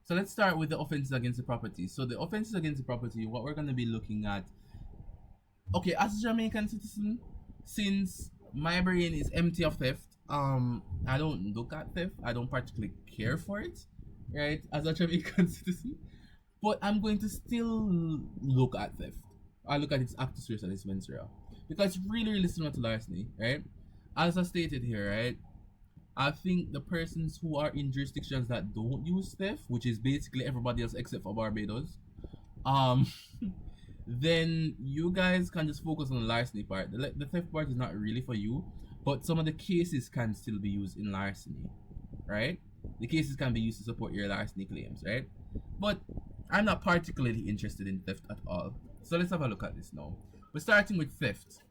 So let's start with the offenses against the property. So the offenses against the property, what we're going to be looking at. Okay, as a Jamaican citizen, since my brain is empty of theft, I don't look at theft. I don't particularly care for it, right? As a Jamaican citizen, but I'm going to still look at theft. I look at its actus reus and its mens rea because it's really, really similar to larceny, right? As I stated here, right? I think the persons who are in jurisdictions that don't use theft, which is basically everybody else except for Barbados, um, then you guys can just focus on the larceny part. The theft part is not really for you, but some of the cases can still be used in larceny, right? The cases can be used to support your larceny claims, right? But I'm not particularly interested in theft at all. So let's have a look at this now. We're starting with theft.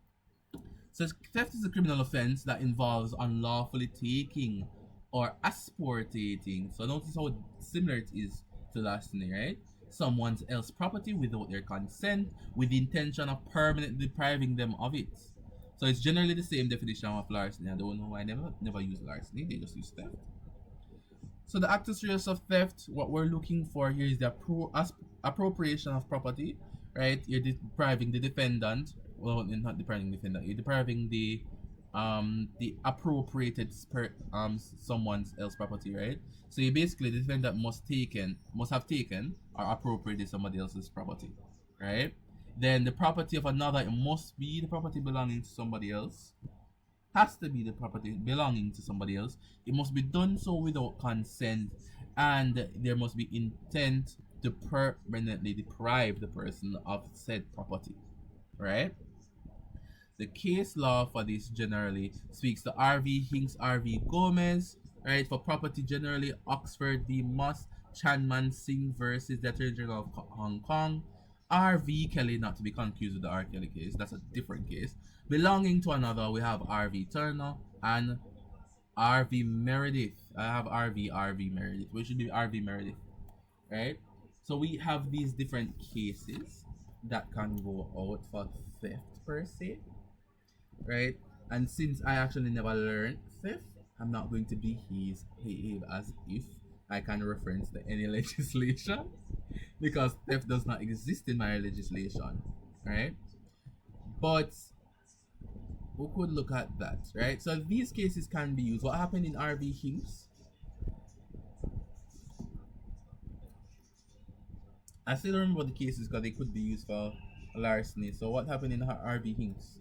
So theft is a criminal offense that involves unlawfully taking or asportating. So notice how similar it is to larceny, right? Someone else's property without their consent with the intention of permanently depriving them of it. So it's generally the same definition of larceny. I don't know why I never use larceny, they just use theft. So the actus reus of theft, what we're looking for here is the appropriation of property, right? You're depriving the defendant, well, not depriving the defendant, you're depriving the appropriated someone else's property, right? So you basically, the defendant must have taken or appropriated somebody else's property, right? Then the property of another, it must be the property belonging to somebody else. Has to be the property belonging to somebody else. It must be done so without consent, and there must be intent to permanently deprive the person of said property, right? The case law for this generally speaks to RV Hinks, RV Gomez, right? For property generally, Oxford v. Moss, Chanman Singh versus the Attorney General of Hong Kong, RV Kelly, not to be confused with the R. Kelly case, that's a different case. Belonging to another, we have RV Turner and RV Meredith. I have RV Meredith, which should be RV Meredith, right? So we have these different cases that can go out for theft per se, right? And since I actually never learned theft, I'm not going to behave as if I can reference to any legislation because theft does not exist in my legislation, right? But we could look at that, right? So these cases can be used. What happened in RV Hinks? I still remember the cases because they could be used for larceny. So what happened in RV Hinks?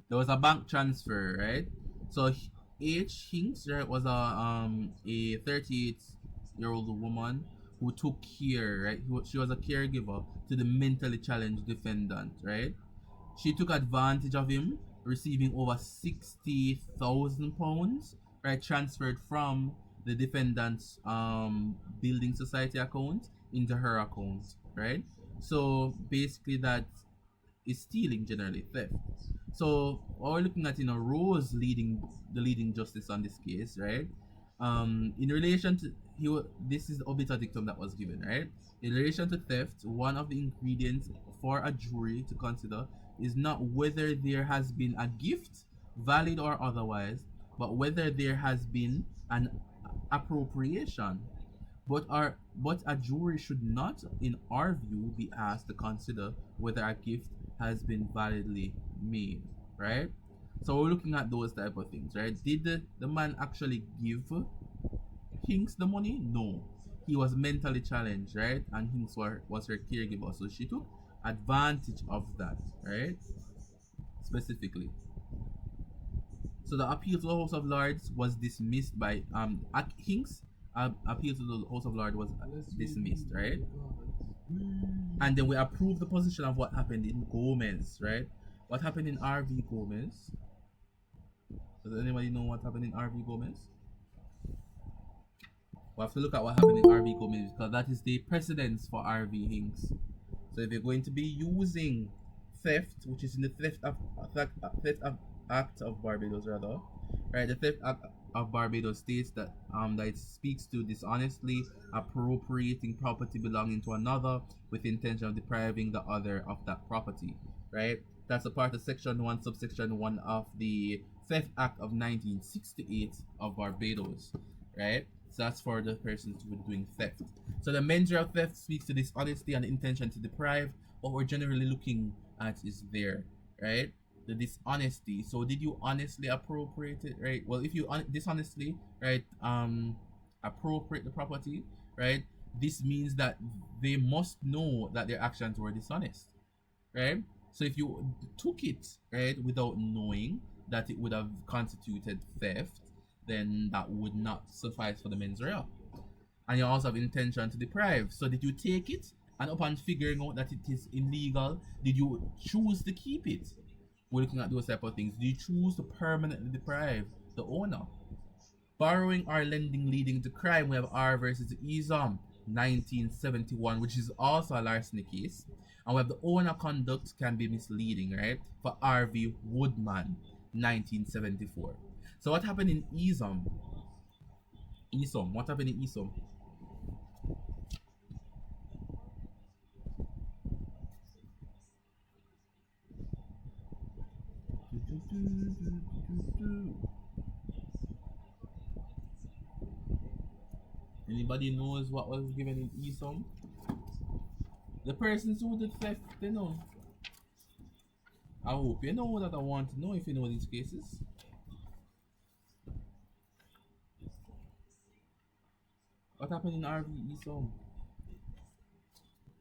There was a bank transfer, right? So H Hinks, right, was a 38-year-old woman who took care, right? She was a caregiver to the mentally challenged defendant, right? She took advantage of him, receiving over £60,000, right, transferred from the defendant's building society account into her account, right? So basically, that is stealing, generally theft. So what we're looking at, Rose leading justice on this case, right? In relation to this is the obiter dictum that was given, right? In relation to theft, one of the ingredients for a jury to consider is not whether there has been a gift, valid or otherwise, but whether there has been an appropriation. But a jury should not, in our view, be asked to consider whether a gift has been validly made, right? So we're looking at those type of things, right? Did the man actually give Hinks the money? No. He was mentally challenged, right? And Hinks was her caregiver, so she took advantage of that, right? Specifically. So the appeal to the House of Lords was dismissed by Hinks. Appeal to the House of Lords was dismissed, right? And then we approve the position of what happened in Gomez, right? What happened in RV Gomez? Does anybody know what happened in RV Gomez? We have to look at what happened in RV Gomez because that is the precedence for RV Hinks. So if you're going to be using theft, which is in the Theft Act of Barbados, rather, right? The Theft Act of Barbados states that that it speaks to dishonestly appropriating property belonging to another with the intention of depriving the other of that property. Right? That's a part of Section 1, Subsection 1 of the Theft Act of 1968 of Barbados. Right? So that's for the persons who are doing theft. So the mens rea of theft speaks to dishonesty and intention to deprive. What we're generally looking at is there, right? The dishonesty. So did you honestly appropriate it, right? Well, if you dishonestly, right, appropriate the property, right, this means that they must know that their actions were dishonest, right? So if you took it, right, without knowing that it would have constituted theft, then that would not suffice for the mens rea. And you also have intention to deprive. So did you take it, and upon figuring out that it is illegal, did you choose to keep it? We're looking at those type of things. Do you choose to permanently deprive the owner? Borrowing or lending leading to crime, we have R versus Esom 1971, which is also a larceny case. And we have the owner conduct can be misleading, right? For R.V. Woodman 1974. So what happened in Esom? What happened in Esom? Anybody knows what was given in Esom? The persons who did theft, they know. I hope you know that. I want to know if you know these cases. What happened in R.V. Esom?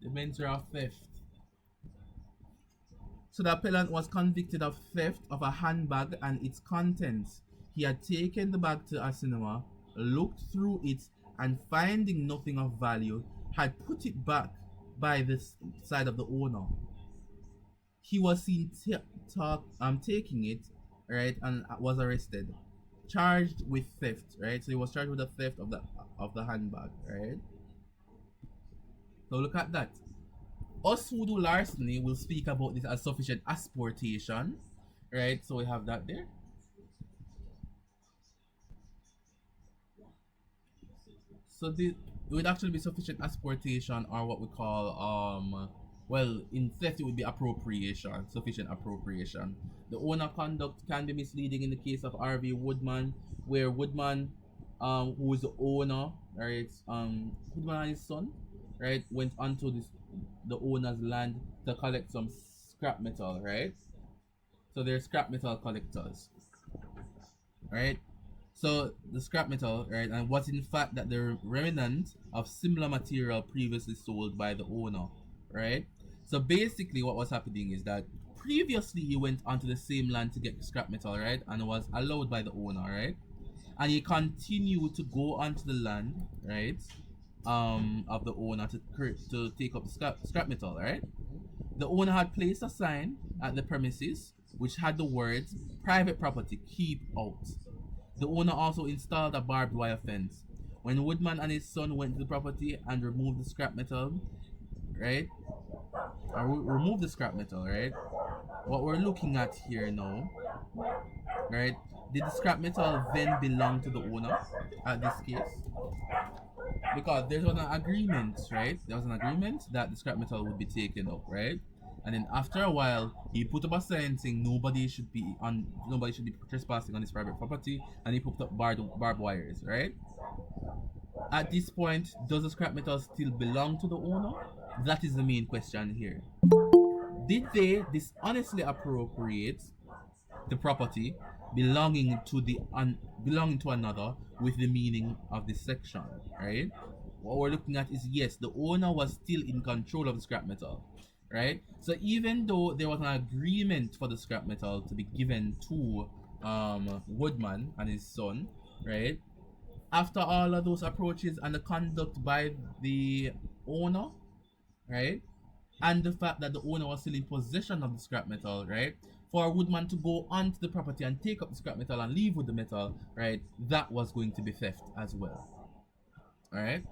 The mens rea of theft. So the appellant was convicted of theft of a handbag and its contents. He had taken the bag to a cinema, looked through it, and finding nothing of value, had put it back by the side of the owner. He was seen taking it, right, and was arrested, charged with theft, right. So he was charged with the theft of the handbag, right. So look at that. Us who do larceny will speak about this as sufficient asportation, right? So we have that there. So it would actually be sufficient asportation, or what we call well, in theft it would be appropriation, sufficient appropriation. The owner conduct can be misleading in the case of R.V. Woodman, where Woodman, who is the owner, right? Woodman and his son, right, went onto the owner's land to collect some scrap metal, right? So they're scrap metal collectors, right? So the scrap metal, right, and was in fact that the remnant of similar material previously sold by the owner, right? So basically what was happening is that previously he went onto the same land to get scrap metal, right, and was allowed by the owner, right? And he continued to go onto the land, right, of the owner to take up the scrap metal, right? The owner had placed a sign at the premises which had the words "private property, keep out." The owner also installed a barbed wire fence. When Woodman and his son went to the property and removed the scrap metal, right? Remove the scrap metal, right? What we're looking at here now, right? Did the scrap metal then belong to the owner at this case? Because there was an agreement, right? There was an agreement that the scrap metal would be taken up, right? And then after a while, he put up a sign saying nobody should be trespassing on his private property, and he put up barbed wires, right? At this point, does the scrap metal still belong to the owner? That is the main question here. Did they dishonestly appropriate the property belonging to another with the meaning of this section, right? What we're looking at is, yes, the owner was still in control of the scrap metal, right? So even though there was an agreement for the scrap metal to be given to Woodman and his son, right? After all of those approaches and the conduct by the owner, right? And the fact that the owner was still in possession of the scrap metal, right? For Woodman to go onto the property and take up the scrap metal and leave with the metal, right? That was going to be theft as well. Alright?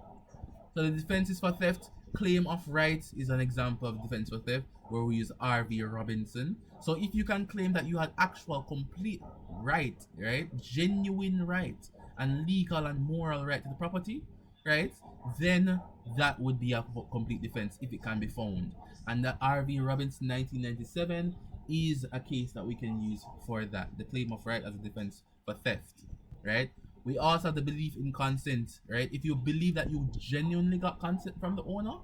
So the defenses for theft, Claim of rights is an example of defense for theft where we use R.V. Robinson. So if you can claim that you had actual complete right, right, genuine right, and legal and moral right to the property, right, then that would be a complete defense if it can be found. And the R.V. Robinson 1997 is a case that we can use for that, the claim of right as a defense for theft, right? We also have the belief in consent, right? If you believe that you genuinely got consent from the owner,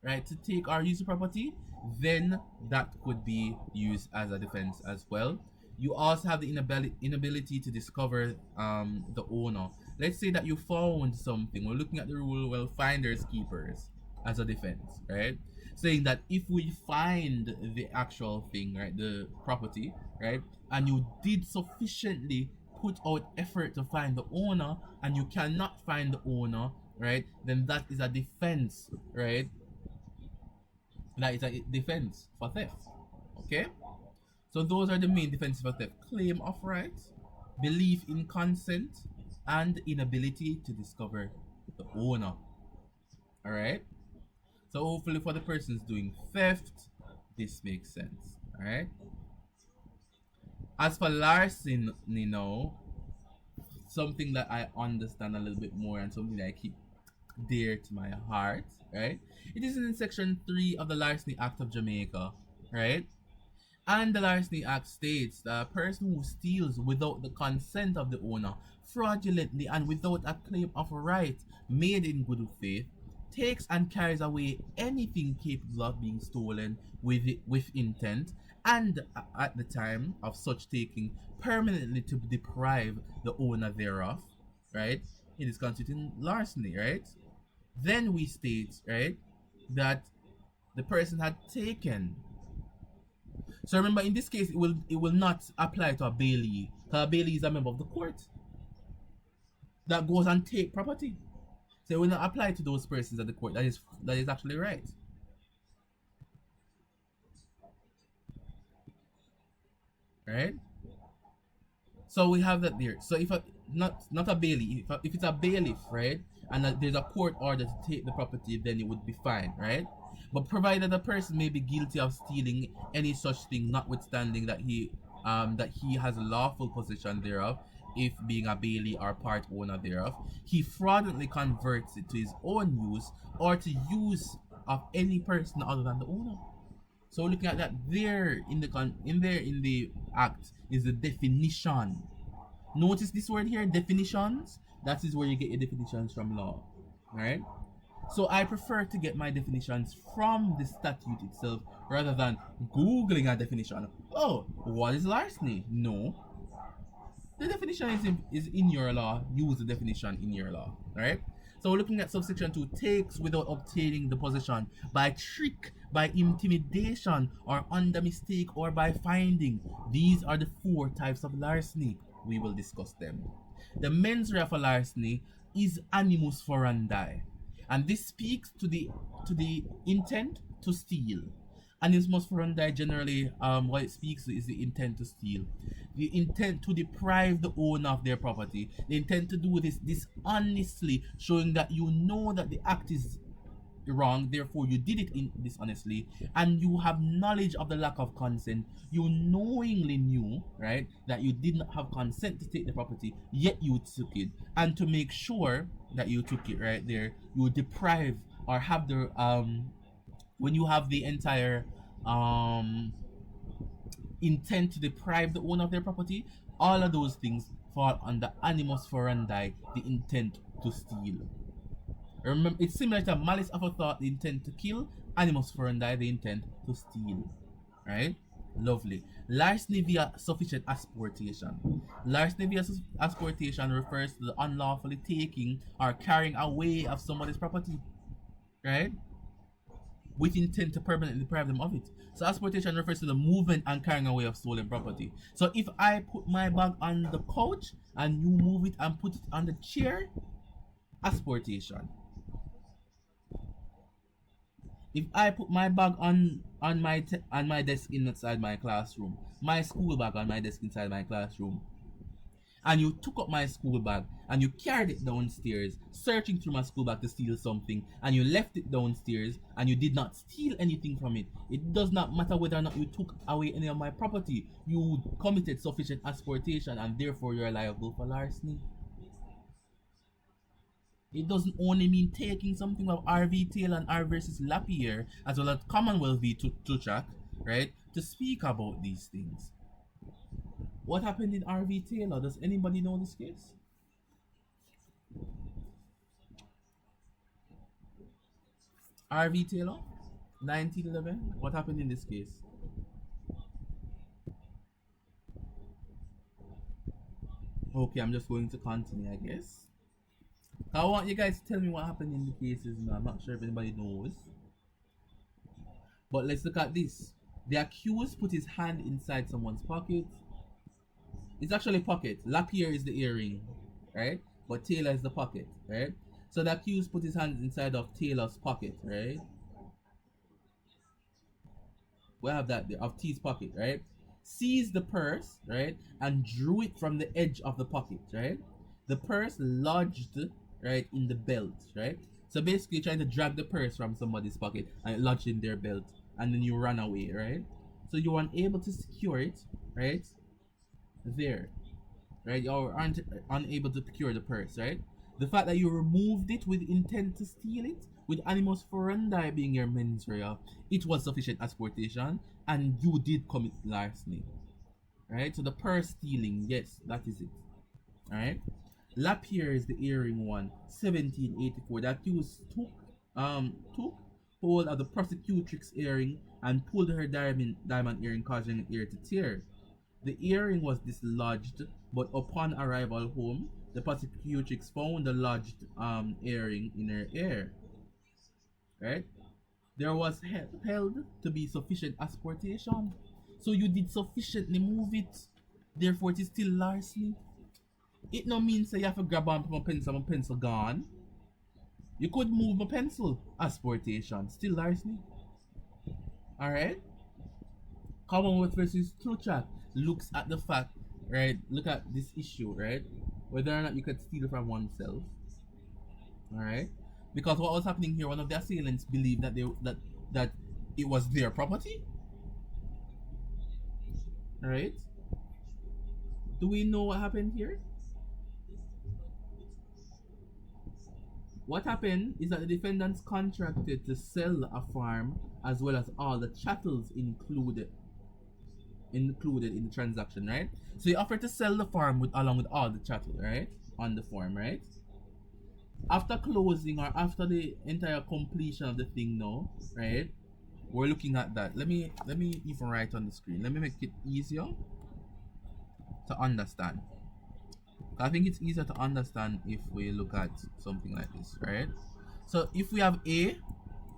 right, to take or use the property, then that could be used as a defense as well. You also have the inability to discover the owner. Let's say that you found something. We're looking at the rule, well, finders keepers as a defense, right? Saying that if we find the actual thing, right, the property, right, and you did sufficiently put out effort to find the owner and you cannot find the owner, right, then that is a defense, right? That is a defense for theft. Okay? So those are the main defenses for theft: claim of rights, belief in consent, and inability to discover the owner. Alright? So hopefully for the persons doing theft, this makes sense. Alright? As for larceny now, something that I understand a little bit more and something that I keep dear to my heart, right? It is in section 3 of the Larceny Act of Jamaica, right? And the Larceny Act states that a person who steals without the consent of the owner, fraudulently and without a claim of right made in good faith, takes and carries away anything capable of being stolen with intent, and at the time of such taking, permanently to deprive the owner thereof, right? It is constituting larceny, right? Then we state, right, that the person had taken. So remember, in this case, it will not apply to a bailee, because a bailee is a member of the court that goes and take property. So it will not apply to those persons at the court. That is actually right. Right? So we have that there. So if not a bailee, if it's a bailiff, right, and there's a court order to take the property, then it would be fine, right? But provided the person may be guilty of stealing any such thing, notwithstanding that he has lawful possession thereof, if being a bailee or part owner thereof, he fraudulently converts it to his own use or to use of any person other than the owner. So looking at that, there in the act is the definition. Notice this word here, definitions. That is where you get your definitions from law. Alright? So I prefer to get my definitions from the statute itself rather than Googling a definition. Oh, what is larceny? No. The definition is in your law. Use the definition in your law. Alright? So we're looking at subsection 2, takes without obtaining the possession by trick, by intimidation, or under mistake, or by finding. These are the 4 types of larceny. We will discuss them. The mens rea for larceny is animus furandi, and this speaks to the intent to steal. Animus furandi generally, what it speaks to is the intent to steal, the intent to deprive the owner of their property, the intent to do this dishonestly, showing that you know that the act is wrong, therefore you did it dishonestly, and you have knowledge of the lack of consent. You knowingly knew, right, that you did not have consent to take the property, yet you took it. And to make sure that you took it, right there, you deprive or have the when you have the entire intent to deprive the owner of their property, all of those things fall under animus furandi, the intent to steal. Remember, it's similar to malice aforethought, the intent to kill, animus furandi, the intent to steal. Right? Lovely. Larceny via sufficient asportation. Larceny via asportation refers to the unlawfully taking or carrying away of somebody's property. Right? With intent to permanently deprive them of it. So asportation refers to the movement and carrying away of stolen property. So if I put my bag on the couch and you move it and put it on the chair, asportation. If I put my bag on my desk inside my classroom, my school bag on my desk inside my classroom, and you took up my school bag and you carried it downstairs, searching through my school bag to steal something, and you left it downstairs and you did not steal anything from it. It does not matter whether or not you took away any of my property. You committed sufficient asportation and therefore you're liable for larceny. It doesn't only mean taking something of RV Taylor and R versus Lapierre, as well as Commonwealth v. Tuchak, right, to speak about these things. What happened in RV Taylor? Does anybody know this case? RV Taylor, 1911. What happened in this case? Okay, I'm just going to continue, I guess. I want you guys to tell me what happened in the cases now. I'm not sure if anybody knows. But let's look at this. The accused put his hand inside someone's pocket. It's actually pocket. Lapierre is the earring, right? But Taylor is the pocket, right? So the accused put his hand inside of Taylor's pocket, right? We have that there, of T's pocket, right? Seized the purse, right? And drew it from the edge of the pocket, right? The purse lodged, right, in the belt, right? So basically trying to drag the purse from somebody's pocket and it lodged in their belt, and then you run away, right? So you weren't able to secure it, right? There, right? You aren't unable to procure the purse, right? The fact that you removed it with intent to steal it, with animus furandi being your mens rea, it was sufficient asportation, and you did commit larceny, right? So the purse stealing, yes, that is it, alright? Lapierre is the earring one, 1784. The accused took hold of the prosecutrix earring and pulled her diamond earring, causing an ear to tear. The earring was dislodged, but upon arrival home, the prosecutrix found the lodged earring in her ear. Right? There was held to be sufficient asportation. So you did sufficiently move it. Therefore, it is still larceny. It no means that you have to grab on my pencil gone. You could move my pencil. Asportation. Still larceny. Alright? Commonwealth versus Tuchak looks at the fact, right? Look at this issue, right? Whether or not you could steal from oneself. Alright? Because what was happening here, one of the assailants believed that that it was their property. Alright? Do we know what happened here? What happened is that the defendants contracted to sell a farm as well as all the chattels included in the transaction, right? So he offered to sell the farm along with all the chattel, right? On the farm, right? After closing or after the entire completion of the thing now, right? We're looking at that. Let me even write on the screen. Let me make it easier to understand. I think it's easier to understand if we look at something like this, right? So if we have A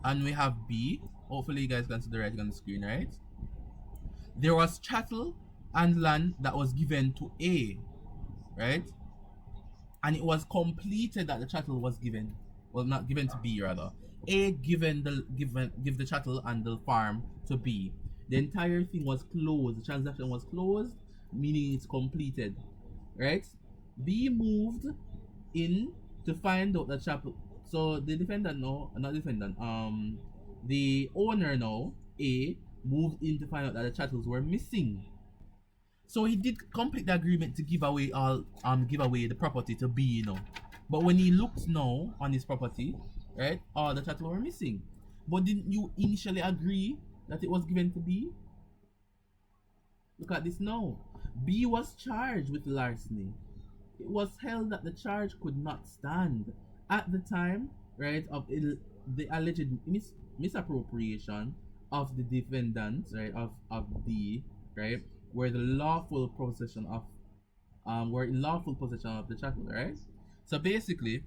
and we have B, hopefully you guys can see the writing on the screen, right? There was chattel and land that was given to A, right? And it was completed that the chattel was given, well, not given to B rather. A give the chattel and the farm to B. The entire thing was closed. The transaction was closed, meaning it's completed, right? B moved in to find out the chattel. So the defendant now, not defendant, the owner now, A, moved in to find out that the chattels were missing. So he did complete the agreement to give away the property to B, you know. But when he looked now on his property, right, all the chattels were missing. But didn't you initially agree that it was given to B? Look at this now. B was charged with larceny. It was held that the charge could not stand at the time, right, of the alleged misappropriation of the defendants, right, of D, right, were the lawful possession of the chattel, right? So basically,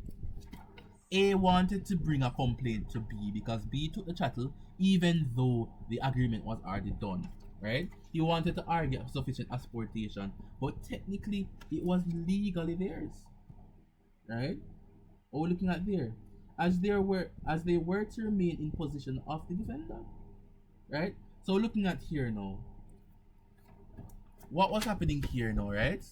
A wanted to bring a complaint to B because B took the chattel even though the agreement was already done, right? He wanted to argue sufficient asportation, but technically it was legally theirs, right? What we're looking at there, as they were to remain in possession of the defendant, right? So looking at here now, what was happening here now, right?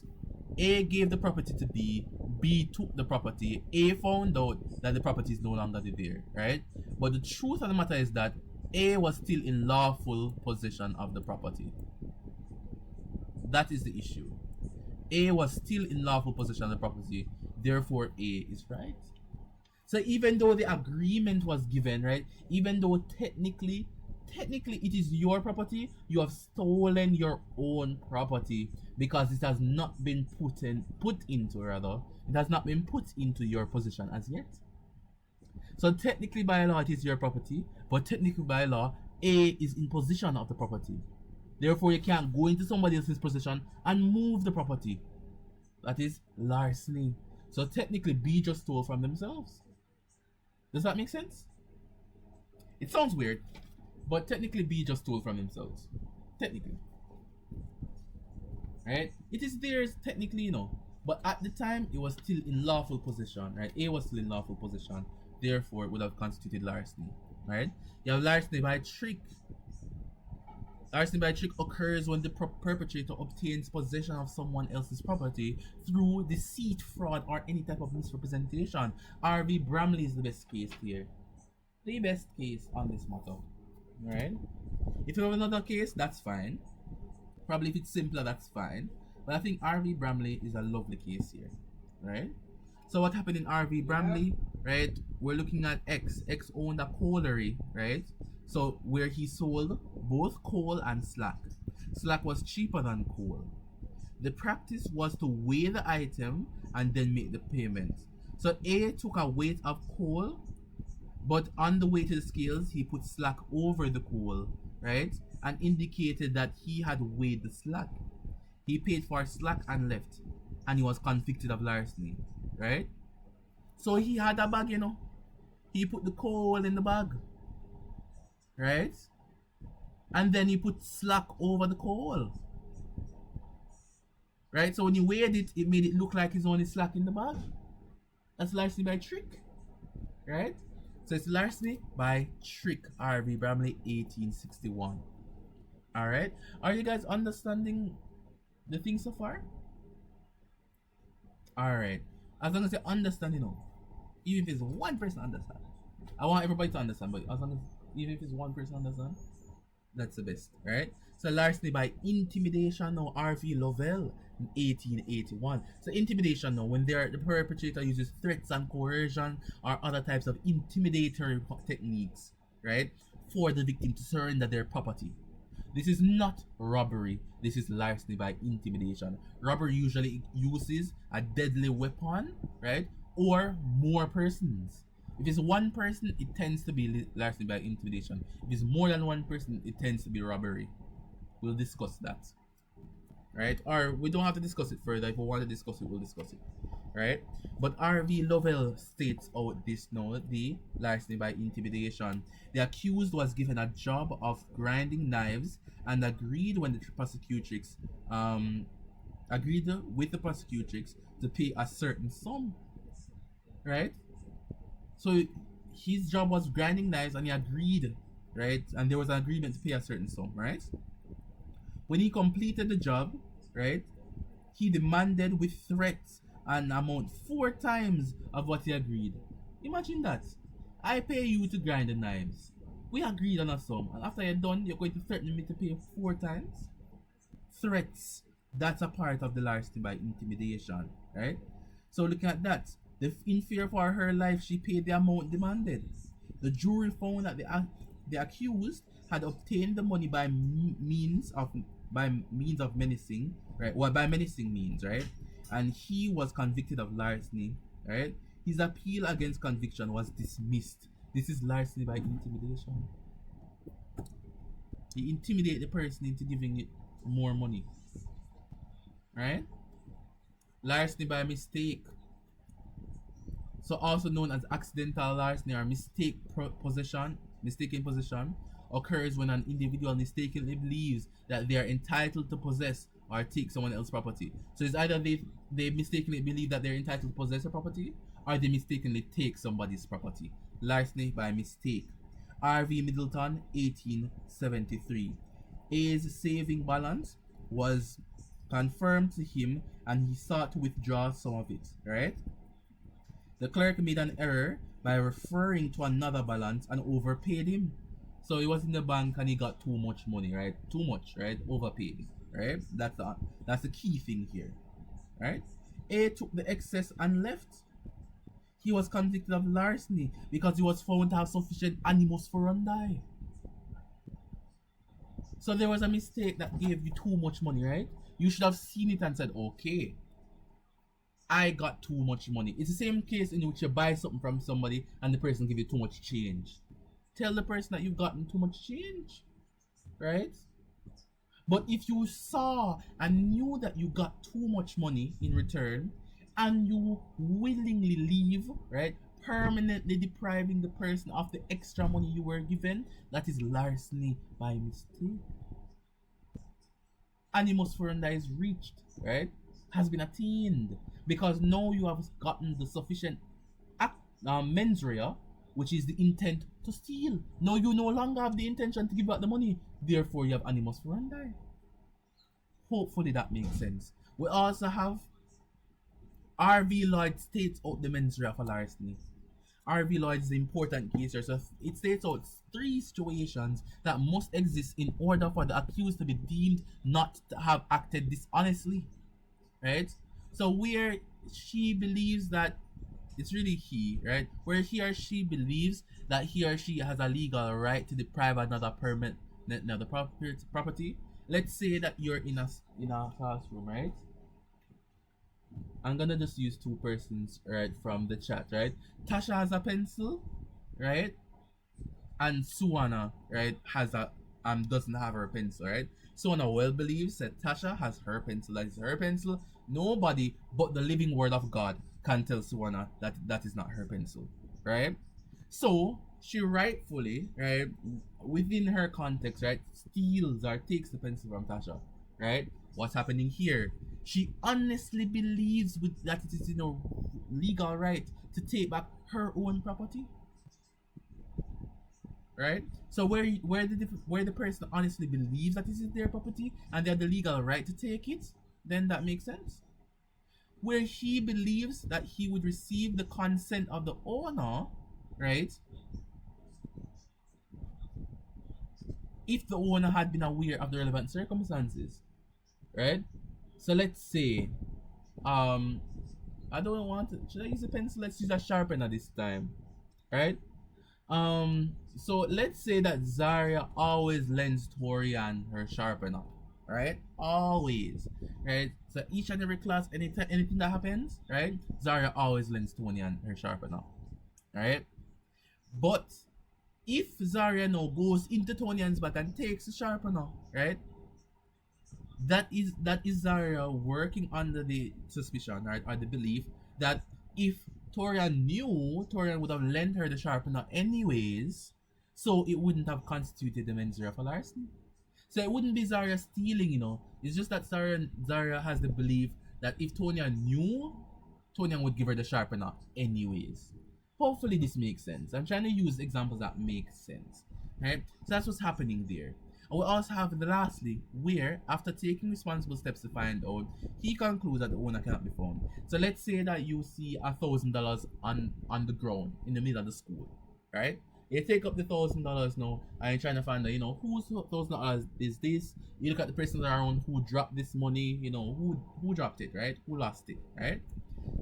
A gave the property to B, B took the property, A found out that the property is no longer there, right? But the truth of the matter is that A was still in lawful possession of the property. That is the issue. A was still in lawful possession of the property, therefore A is right. So even though the agreement was given, right, even though technically it is your property, you have stolen your own property because it has not been put into your possession as yet. So technically by law it is your property, but technically by law A is in possession of the property. Therefore you can't go into somebody else's possession and move the property. That is larceny. So technically B just stole from themselves. Does that make sense? It sounds weird, but technically B just stole from themselves. Technically. Right? It is theirs technically, you know. But at the time, it was still in lawful possession, right? A was still in lawful possession. Therefore, it would have constituted larceny, right? You have larceny by trick. Larceny by trick occurs when the perpetrator obtains possession of someone else's property through deceit, fraud, or any type of misrepresentation. R.V. Bramley is the best case here. The best case on this matter. Right? If you have another case, that's fine. Probably if it's simpler, that's fine. But I think R.V. Bramley is a lovely case here. Right? So what happened in R.V. Bramley? Right? We're looking at X. X owned a colliery, right? So where he sold both coal and slack. Slack was cheaper than coal. The practice was to weigh the item and then make the payment. So A took a weight of coal, but on the weighted scales he put slack over the coal, right? And indicated that he had weighed the slack. He paid for slack and left, and he was convicted of larceny, right? So he had a bag, you know. He put the coal in the bag, right? And then he put slack over the coal, right? So when you weighed it, it made it look like he's only slack in the bag. That's larceny by trick, right? So it's larceny by trick. R.V. Bramley, 1861. All right. Are you guys understanding the thing so far? All right. As long as you understand, you know, even if it's one person understand, I want everybody to understand. But as long as even if it's one person understand, that's the best, right? So larceny by intimidation, now R.V. Lovell in 1881. So intimidation, now when the perpetrator uses threats and coercion or other types of intimidatory techniques, right, for the victim to surrender their property. This is not robbery. This is larceny by intimidation. Robbery usually uses a deadly weapon, right, or more persons. If it's one person, it tends to be larceny by intimidation. If it's more than one person, it tends to be robbery. We'll discuss that, right? Or we don't have to discuss it further. If we want to discuss it, we'll discuss it, right? But R.V. Lovell states out this now, the larceny by intimidation. The accused was given a job of grinding knives and agreed with the prosecutrix to pay a certain sum, right? So his job was grinding knives and he agreed, right? And there was an agreement to pay a certain sum, right? When he completed the job, right, he demanded with threats an amount 4 times of what he agreed. Imagine that. I pay you to grind the knives. We agreed on a sum, and after you're done, you're going to threaten me to pay 4 times? Threats. That's a part of the larceny by intimidation, right? So looking at that, in fear for her life, she paid the amount demanded. The jury found that the accused had obtained the money by means of menacing, right? Well, by menacing means, right? And he was convicted of larceny, right? His appeal against conviction was dismissed. This is larceny by intimidation. He intimidated the person into giving it more money, right? Larceny by mistake. So also known as accidental larceny or mistaken possession, occurs when an individual mistakenly believes that they are entitled to possess or take someone else's property. So it's either they mistakenly believe that they're entitled to possess a property, or they mistakenly take somebody's property. Larceny by mistake. R.V. Middleton, 1873. A's saving balance was confirmed to him and he sought to withdraw some of it, right? The clerk made an error by referring to another balance and overpaid him. So he was in the bank and he got too much money, right? Too much, right? Overpaid, right? That's the key thing here, right? A took the excess and left. He was convicted of larceny because he was found to have sufficient animus furandi. So there was a mistake that gave you too much money, right? You should have seen it and said, okay, I got too much money. It's the same case in which you buy something from somebody and the person give you too much change. Tell the person that you've gotten too much change, right? But if you saw and knew that you got too much money in return and you willingly leave, right, permanently depriving the person of the extra money you were given, that is larceny by mistake. Animus furanda is reached, right, has been attained, because now you have gotten the sufficient mens rea, which is the intent to steal. Now you no longer have the intention to give back the money, therefore you have animus furandi. Hopefully that makes sense. We also have R.V. Lloyd states out the mens rea for larceny. R.V. Lloyd is an important case here, so it states out 3 situations that must exist in order for the accused to be deemed not to have acted dishonestly, right? So where she believes that it's really he, right? Where he or she believes that he or she has a legal right to deprive another property. Let's say that you're in a classroom, right? I'm gonna just use 2 persons, right, from the chat, right? Tasha has a pencil, right? And Suwana, right, has a doesn't have her pencil, right? Suwana well believes that Tasha has her pencil. That is her pencil. Nobody but the living word of God can tell Suwana that that is not her pencil, right? So she rightfully, right, within her context, right, steals or takes the pencil from Tasha, right? What's happening here? She honestly believes with that it is in her legal right to take back her own property, right? So where the person honestly believes that this is their property and they have the legal right to take it, then that makes sense. Where he believes that he would receive the consent of the owner, right, if the owner had been aware of the relevant circumstances, right? So let's say, I don't want to. Should I use a pencil? Let's use a sharpener this time, right? So let's say that Zarya always lends Torian her sharpener, right? Always, right? So each and every class, anything that happens, right? Zarya always lends Torian her sharpener, right? But if Zarya now goes into Tonian's back and takes the sharpener, right? That is Zarya working under the suspicion, right, or the belief that if Torian knew, Torian would have lent her the sharpener anyways, so it wouldn't have constituted the mens rea for larceny. So it wouldn't be Zarya stealing, It's just that Zarya has the belief that if Torian knew, Torian would give her the sharpener anyways. Hopefully this makes sense. I'm trying to use examples that make sense, right? So that's what's happening there. And we also have the lastly, where after taking responsible steps to find out, he concludes that the owner cannot be found. So let's say that you see $1,000 on the ground in the middle of the school, right? You take up the $1,000 now and you're trying to find out, whose $1,000 is this? You look at the persons around who dropped this money, who dropped it, right? Who lost it, right?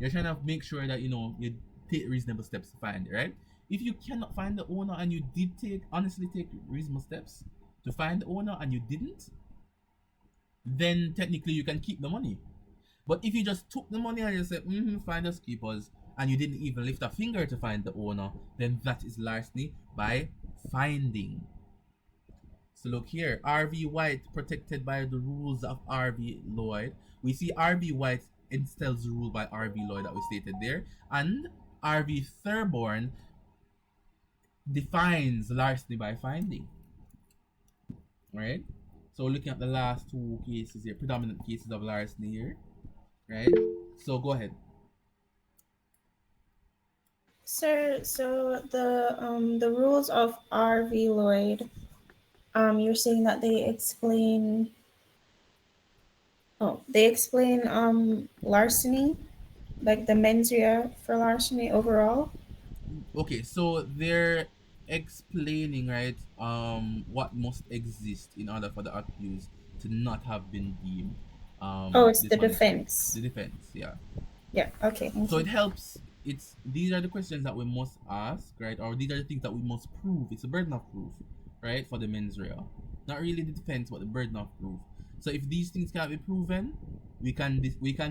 You're trying to make sure that you take reasonable steps to find it, right? If you cannot find the owner and you did honestly take reasonable steps to find the owner and you didn't, then technically you can keep the money. But if you just took the money and you said, finders keepers, and you didn't even lift a finger to find the owner, then that is larceny by finding. So look here, R.V. White protected by the rules of R.V. Lloyd. We see R.V. White instills the rule by R.V. Lloyd that we stated there, and R.V. Thurborn defines larceny by finding. Right? So looking at the last 2 cases here, predominant cases of larceny here, right? So go ahead. Sir, so the rules of R.V. Lloyd, you're saying that they explain Oh, they explain larceny, like the mens rea for larceny overall. Okay, so they're explaining, right, what must exist in order for the accused to not have been deemed Oh, it's the dishonesty. defense. The defense, yeah. Yeah. Okay. Thank So you. it helps. It's these are the questions that we must ask, right? Or these are the things that we must prove. It's a burden of proof, right? For the mens rea, not really the defense, but the burden of proof. So if these things can't be proven, we can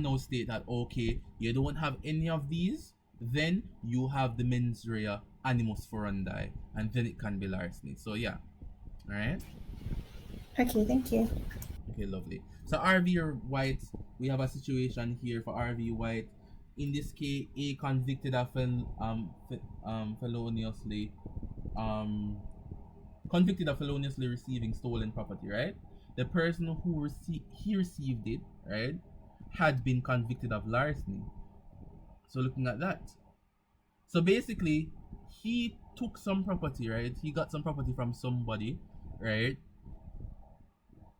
now state that okay, you don't have any of these, then you have the mens rea animus furandi, and then it can be larceny. So yeah, all right. Okay. Thank you. Okay, lovely. So RV White, we have a situation here for RV White. In this case, a convicted of feloniously um receiving stolen property, right? The person who received it, right, had been convicted of larceny. So looking at that, so basically, he took some property, right? He got some property from somebody, right?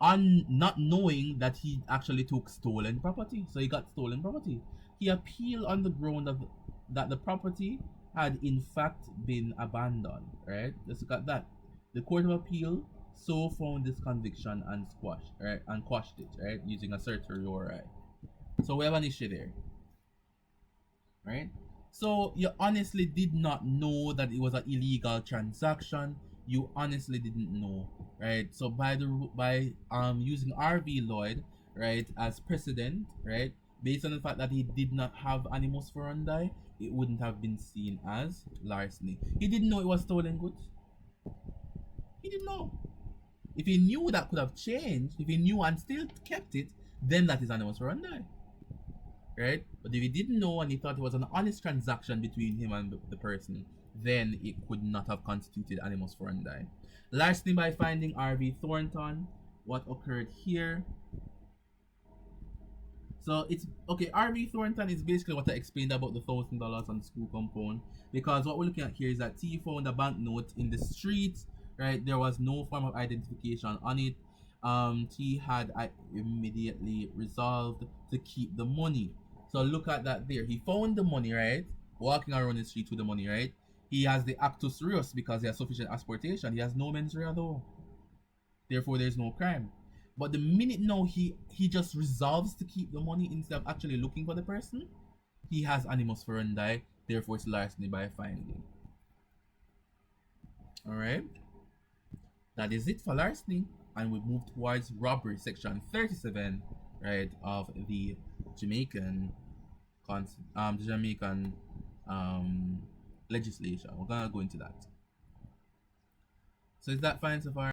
On not knowing that he actually took stolen property. So he got stolen property. He appealed on the ground of that the property had in fact been abandoned. Right? Let's look at that. The Court of Appeal so found this conviction and quashed it, right? Using a certiorari. So we have an issue there. Right? So you honestly did not know that it was an illegal transaction. You honestly didn't know, right? So by using RV Lloyd, right, as precedent, right, based on the fact that he did not have animus furandi, it wouldn't have been seen as larceny. He didn't know it was stolen goods. He didn't know. If he knew, that could have changed. If he knew and still kept it, then that is animus furandi, right? But if he didn't know and he thought it was an honest transaction between him and the person, then it could not have constituted animus furandi. Larceny by finding R.V. Thornton. What occurred here? So it's okay. R.V. Thornton is basically what I explained about the $1,000 on the school compound. Because what we're looking at here is that T found a banknote in the street, right? There was no form of identification on it. T had immediately resolved to keep the money. So look at that there. He found the money, right? Walking around the street with the money, right? He has the actus reus because he has sufficient asportation. He has no mens rea though. Therefore, there's no crime. But the minute now he just resolves to keep the money instead of actually looking for the person, he has animus furandi. Therefore, it's larceny by finding. All right. That is it for larceny, and we move towards robbery, section 37, right, of the Jamaican, the Jamaican legislation. We're gonna go into that. So is that fine so far?